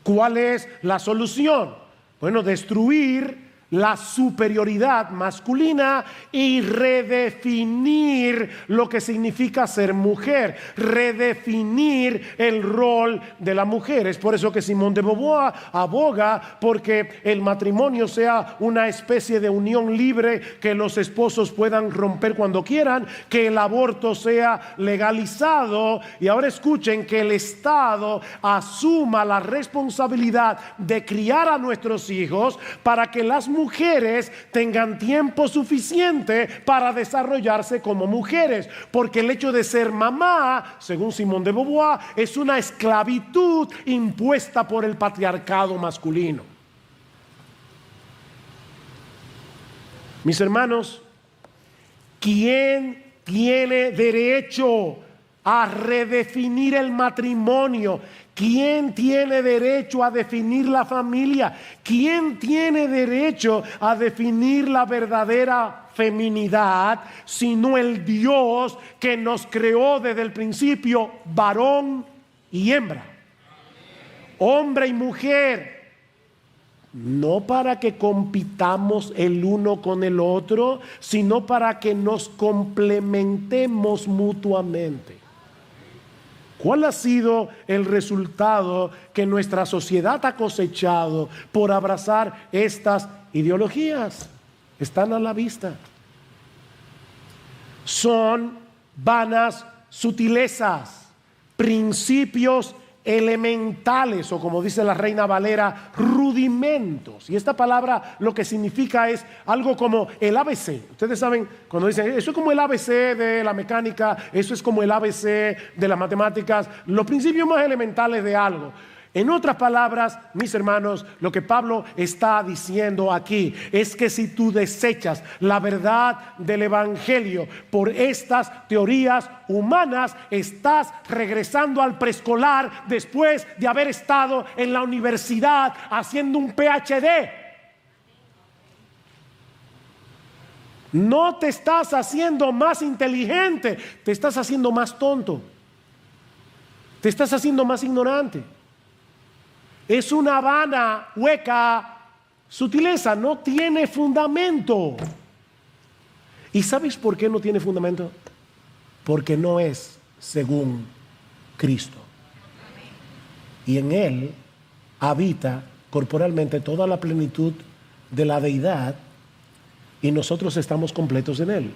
¿Cuál es la solución? Bueno, destruir la superioridad masculina y redefinir lo que significa ser mujer, redefinir el rol de la mujer. Es por eso que Simone de Beauvoir aboga porque el matrimonio sea una especie de unión libre que los esposos puedan romper cuando quieran, que el aborto sea legalizado y ahora escuchen, que el Estado asuma la responsabilidad de criar a nuestros hijos para que las mujeres tengan tiempo suficiente para desarrollarse como mujeres, porque el hecho de ser mamá, según Simone de Beauvoir, es una esclavitud impuesta por el patriarcado masculino. Mis hermanos, ¿quién tiene derecho a redefinir el matrimonio? ¿Quién tiene derecho a definir la familia? ¿Quién tiene derecho a definir la verdadera feminidad sino el Dios que nos creó desde el principio, varón y hembra, hombre y mujer? No para que compitamos el uno con el otro, sino para que nos complementemos mutuamente. ¿Cuál ha sido el resultado que nuestra sociedad ha cosechado por abrazar estas ideologías? Están a la vista. Son vanas sutilezas, principios elementales, o como dice la Reina Valera, rudimentos. Y esta palabra lo que significa es algo como el ABC. Ustedes saben, cuando dicen, eso es como el ABC de la mecánica, eso es como el ABC de las matemáticas, los principios más elementales de algo. En otras palabras, mis hermanos, lo que Pablo está diciendo aquí es que si tú desechas la verdad del Evangelio por estas teorías humanas, estás regresando al preescolar después de haber estado en la universidad haciendo un PhD. No te estás haciendo más inteligente, te estás haciendo más tonto, te estás haciendo más ignorante. Es una vana, hueca sutileza, no tiene fundamento. ¿Y sabes por qué no tiene fundamento? Porque no es según Cristo. Y en Él habita corporalmente toda la plenitud de la deidad, y nosotros estamos completos en Él.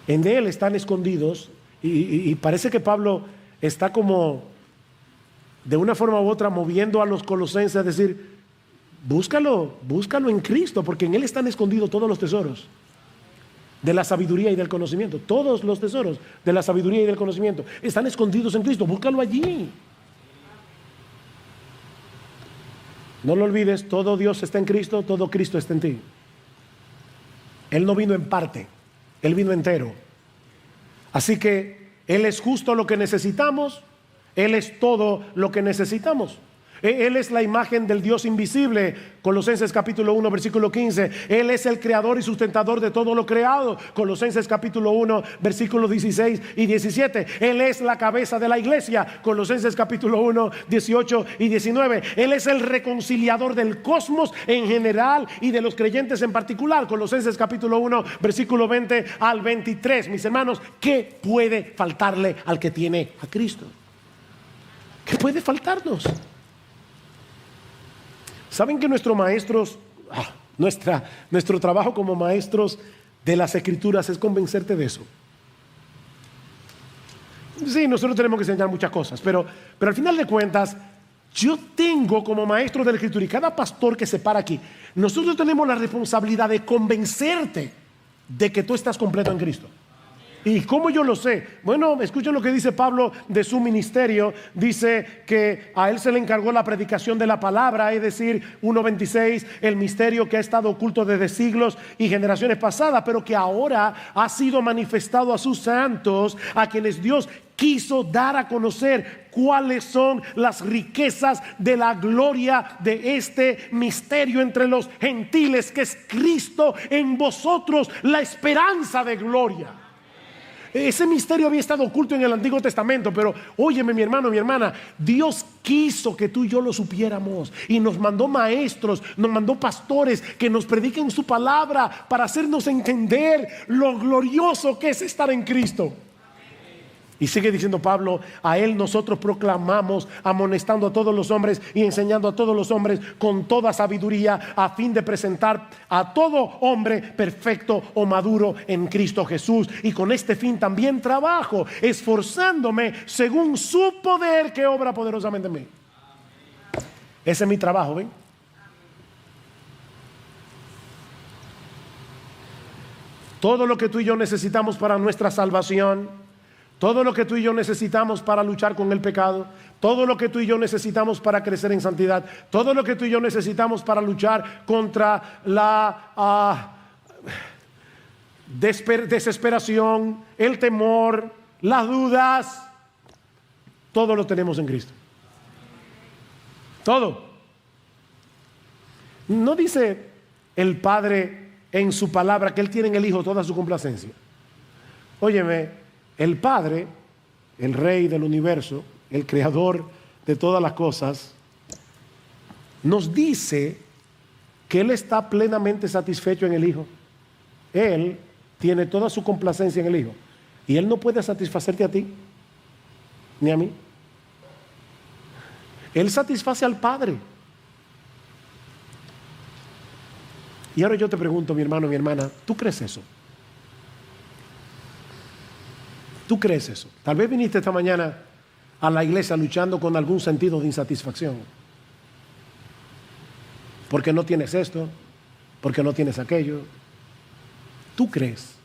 En Él están escondidos, y parece que Pablo está como de una forma u otra moviendo a los colosenses a decir, búscalo en Cristo, porque en Él están escondidos todos los tesoros de la sabiduría y del conocimiento. Todos los tesoros de la sabiduría y del conocimiento están escondidos en Cristo. Búscalo allí. No lo olvides, todo Dios está en Cristo, todo Cristo está en ti. Él no vino en parte, Él vino entero. Así que Él es justo lo que necesitamos, Él es todo lo que necesitamos. Él es la imagen del Dios invisible, Colosenses capítulo 1 versículo 15. Él es el creador y sustentador de todo lo creado, Colosenses capítulo 1 versículos 16 y 17. Él es la cabeza de la iglesia, Colosenses capítulo 1 18 y 19. Él es el reconciliador del cosmos en general y de los creyentes en particular, Colosenses capítulo 1 versículo 20 al 23. Mis hermanos, ¿qué puede faltarle al que tiene a Cristo? ¿Qué puede faltarnos? ¿Saben que nuestros maestros, nuestro trabajo como maestros de las Escrituras es convencerte de eso? Sí, nosotros tenemos que enseñar muchas cosas, pero al final de cuentas, yo tengo como maestro de la Escritura, y cada pastor que se para aquí, nosotros tenemos la responsabilidad de convencerte de que tú estás completo en Cristo. ¿Y cómo yo lo sé? Bueno, escuchen lo que dice Pablo de su ministerio. Dice que a él se le encargó la predicación de la palabra, es decir, 1:26, el misterio que ha estado oculto desde siglos y generaciones pasadas, pero que ahora ha sido manifestado a sus santos, a quienes Dios quiso dar a conocer cuáles son las riquezas de la gloria de este misterio entre los gentiles, que es Cristo en vosotros, la esperanza de gloria. Ese misterio había estado oculto en el Antiguo Testamento, pero óyeme, mi hermano, mi hermana, Dios quiso que tú y yo lo supiéramos, y nos mandó maestros, nos mandó pastores que nos prediquen su palabra para hacernos entender lo glorioso que es estar en Cristo. Y sigue diciendo Pablo, a Él nosotros proclamamos, amonestando a todos los hombres y enseñando a todos los hombres con toda sabiduría, a fin de presentar a todo hombre perfecto o maduro en Cristo Jesús. Y con este fin también trabajo, esforzándome según su poder que obra poderosamente en mí. Ese es mi trabajo, ¿ven? Todo lo que tú y yo necesitamos para nuestra salvación, todo lo que tú y yo necesitamos para luchar con el pecado, todo lo que tú y yo necesitamos para crecer en santidad, todo lo que tú y yo necesitamos para luchar contra la desesperación, el temor, las dudas, todo lo tenemos en Cristo. Todo. ¿No dice el Padre en su palabra que Él tiene en el Hijo toda su complacencia? Óyeme, el Padre, el Rey del universo, el Creador de todas las cosas, nos dice que Él está plenamente satisfecho en el Hijo. Él tiene toda su complacencia en el Hijo, y Él no puede satisfacerte a ti ni a mí. Él satisface al Padre. Y ahora yo te pregunto, mi hermano, mi hermana, ¿tú crees eso? ¿Tú crees eso? Tal vez viniste esta mañana a la iglesia luchando con algún sentido de insatisfacción. Porque no tienes esto, porque no tienes aquello. ¿Tú crees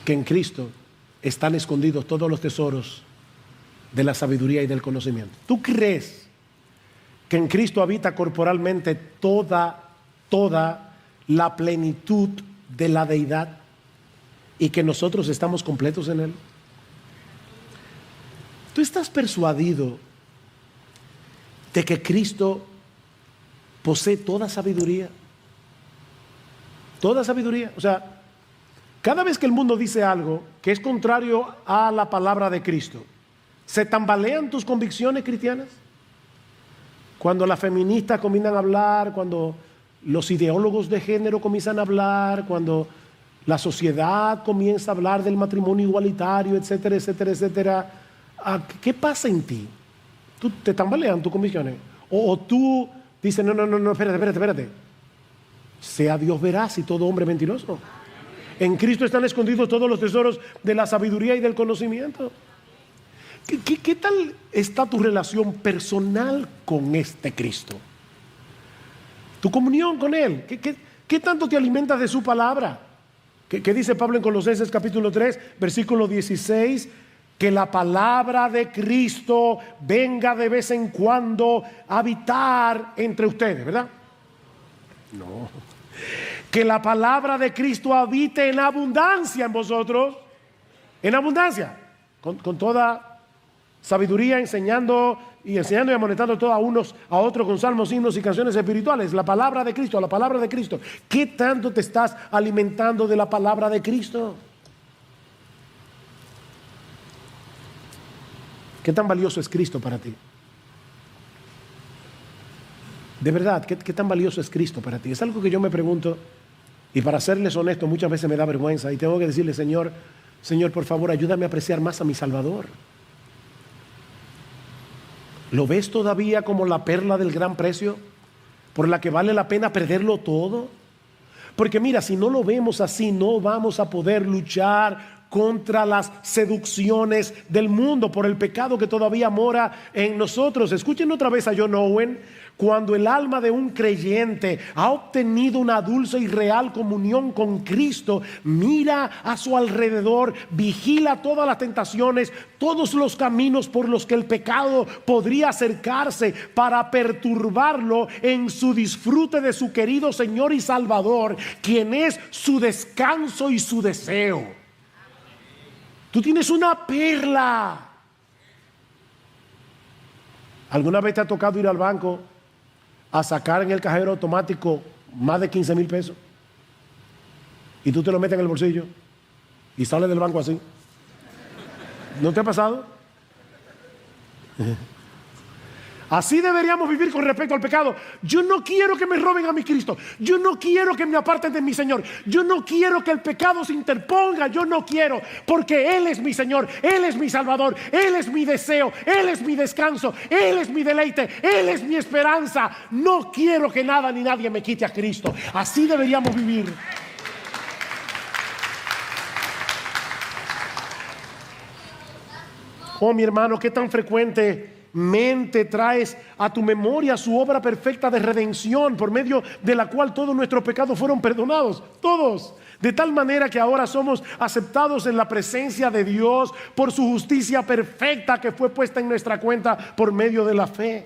que en Cristo están escondidos todos los tesoros de la sabiduría y del conocimiento? ¿Tú crees que en Cristo habita corporalmente toda la plenitud de la deidad y que nosotros estamos completos en Él? ¿Tú estás persuadido de que Cristo posee toda sabiduría? Toda sabiduría. O sea, cada vez que el mundo dice algo que es contrario a la palabra de Cristo, ¿se tambalean tus convicciones cristianas? Cuando las feministas comienzan a hablar, cuando los ideólogos de género comienzan a hablar, cuando la sociedad comienza a hablar del matrimonio igualitario, etcétera, etcétera, etcétera, ¿qué pasa en ti? ¿Tú te tambalean tus convicciones? O tú dices, no, espérate. Sea Dios veraz y todo hombre mentiroso. En Cristo están escondidos todos los tesoros de la sabiduría y del conocimiento. ¿Qué tal está tu relación personal con este Cristo? Tu comunión con Él. ¿Qué tanto te alimentas de su palabra? ¿Qué dice Pablo en Colosenses capítulo 3, versículo 16? Que la palabra de Cristo venga de vez en cuando a habitar entre ustedes, ¿verdad? No. Que la palabra de Cristo habite en abundancia en vosotros. En abundancia. Con toda sabiduría, enseñando y amonestando todos a unos a otros con salmos, himnos y canciones espirituales. La palabra de Cristo, la palabra de Cristo. ¿Qué tanto te estás alimentando de la palabra de Cristo? ¿Qué tan valioso es Cristo para ti? De verdad, ¿qué tan valioso es Cristo para ti? Es algo que yo me pregunto, y para serles honesto, muchas veces me da vergüenza y tengo que decirle, Señor, por favor, ayúdame a apreciar más a mi Salvador. ¿Lo ves todavía como la perla del gran precio, por la que vale la pena perderlo todo? Porque mira, si no lo vemos así, no vamos a poder luchar contra las seducciones del mundo, por el pecado que todavía mora en nosotros. Escuchen otra vez a John Owen. Cuando el alma de un creyente ha obtenido una dulce y real comunión con Cristo, mira a su alrededor, vigila todas las tentaciones, todos los caminos por los que el pecado podría acercarse para perturbarlo en su disfrute de su querido Señor y Salvador, quien es su descanso y su deseo. Tú tienes una perla. ¿Alguna vez te ha tocado ir al banco a sacar en el cajero automático más de 15,000 pesos? Y tú te lo metes en el bolsillo y sales del banco así. ¿No te ha pasado? Así deberíamos vivir con respecto al pecado. Yo no quiero que me roben a mi Cristo. Yo no quiero que me aparten de mi Señor. Yo no quiero que el pecado se interponga. Yo no quiero, porque Él es mi Señor, Él es mi Salvador, Él es mi deseo, Él es mi descanso, Él es mi deleite, Él es mi esperanza. No quiero que nada ni nadie me quite a Cristo. Así deberíamos vivir. Oh, mi hermano, qué tan frecuentemente traes a tu memoria su obra perfecta de redención, por medio de la cual todos nuestros pecados fueron perdonados, todos, de tal manera que ahora somos aceptados en la presencia de Dios por su justicia perfecta que fue puesta en nuestra cuenta por medio de la fe.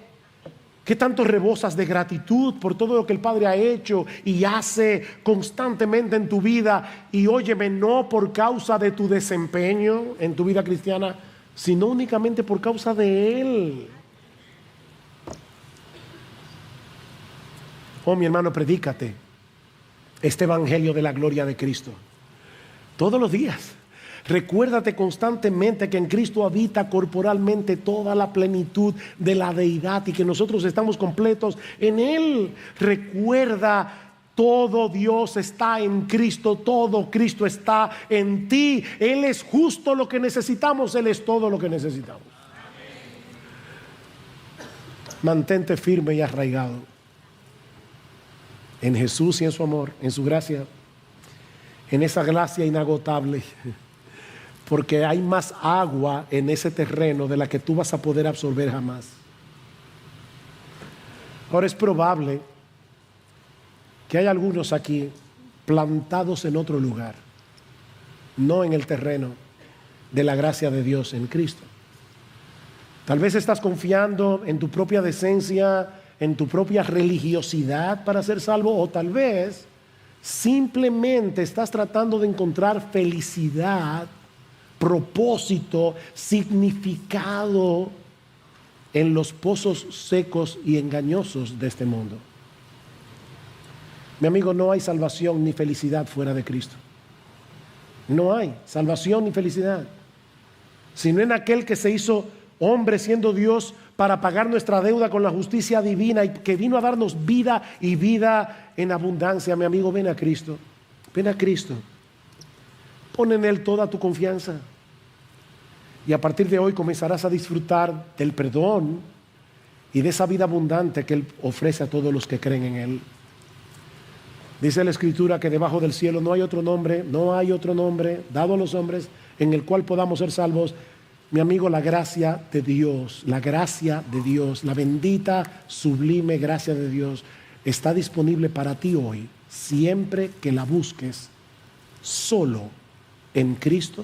¿Qué tanto rebosas de gratitud por todo lo que el Padre ha hecho y hace constantemente en tu vida? Y óyeme, no por causa de tu desempeño en tu vida cristiana, sino únicamente por causa de Él. Oh, mi hermano, predícate este evangelio de la gloria de Cristo todos los días. Recuérdate constantemente que en Cristo habita corporalmente toda la plenitud de la deidad y que nosotros estamos completos en Él. Recuerda, todo Dios está en Cristo, todo Cristo está en ti. Él es justo lo que necesitamos, Él es todo lo que necesitamos. Mantente firme y arraigado en Jesús y en su amor, en su gracia, en esa gracia inagotable, porque hay más agua en ese terreno de la que tú vas a poder absorber jamás. Ahora es probable que hay algunos aquí plantados en otro lugar, no en el terreno de la gracia de Dios en Cristo. Tal vez estás confiando en tu propia decencia, en tu propia religiosidad para ser salvo, o tal vez simplemente estás tratando de encontrar felicidad, propósito, significado en los pozos secos y engañosos de este mundo. Mi amigo, no hay salvación ni felicidad fuera de Cristo. No hay salvación ni felicidad, sino en aquel que se hizo hombre siendo Dios para pagar nuestra deuda con la justicia divina y que vino a darnos vida y vida en abundancia. Mi amigo, ven a Cristo, ven a Cristo. Pon en Él toda tu confianza. Y a partir de hoy comenzarás a disfrutar del perdón y de esa vida abundante que Él ofrece a todos los que creen en Él. Dice la Escritura que debajo del cielo no hay otro nombre dado a los hombres en el cual podamos ser salvos. Mi amigo, la gracia de Dios, la bendita, sublime gracia de Dios está disponible para ti hoy, siempre que la busques solo en Cristo